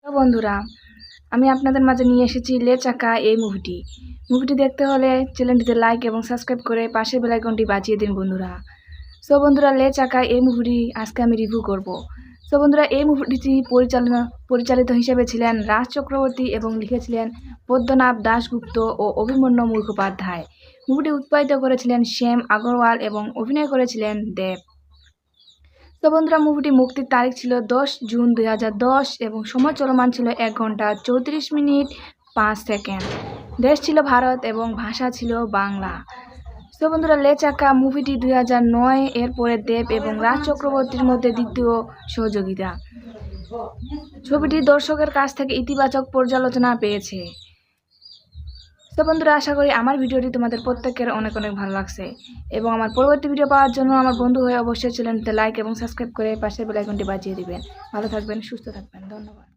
তো বন্ধুরা, আমি আপনাদের মাঝে নিয়ে এসেছি লে চাকা এই মুভিটি দেখতে হলে চ্যানেলটিতে লাইক এবং সাবস্ক্রাইব করে পাশের বেল আইকনটি বাজিয়ে দিন বন্ধুরা। সো বন্ধুরা, লে চাকা এই মুভিটি আজকে আমি রিভিউ করব। সো বন্ধুরা, এই মুভিটি পরিচালিত হিসেবে ছিলেন রাজ চক্রবর্তী এবং লিখেছিলেন পদ্মনাভ দাশগুপ্ত ও অভিমন্যু মুখোপাধ্যায়। মুভিটি উৎপাদিত করেছিলেন শ্যাম আগরওয়াল এবং অভিনয় করেছিলেন দেব। তো বন্ধুরা, মুভিটি মুক্তির তারিখ ছিল 10 জুন 2010 এবং সময় চলমান ছিল 1 ঘন্টা 34 মিনিট 5 সেকেন্ড। দেশ ছিল ভারত এবং ভাষা ছিল বাংলা। তো বন্ধুরা, লে চাকা মুভিটি 2009 এর পরে দেব এবং রাজ চক্রবর্তীর মধ্যে দ্বিতীয় সহযোগিতা। ছবিটি দর্শকের কাছ থেকে ইতিবাচক পর্যালোচনা পেয়েছে। তো বন্ধুরা, আশা করি আমার ভিডিওটি তোমাদের প্রত্যেকের অনেক অনেক ভালো লাগছে এবং আমার পরবর্তী ভিডিও পাওয়ার জন্য আমার বন্ধু হয়ে অবশ্যই চ্যানেলটিতে লাইক এবং সাবস্ক্রাইব করে পাশের বেল আইকনটি বাজিয়ে দিবেন। ভালো থাকবেন, সুস্থ থাকবেন, ধন্যবাদ।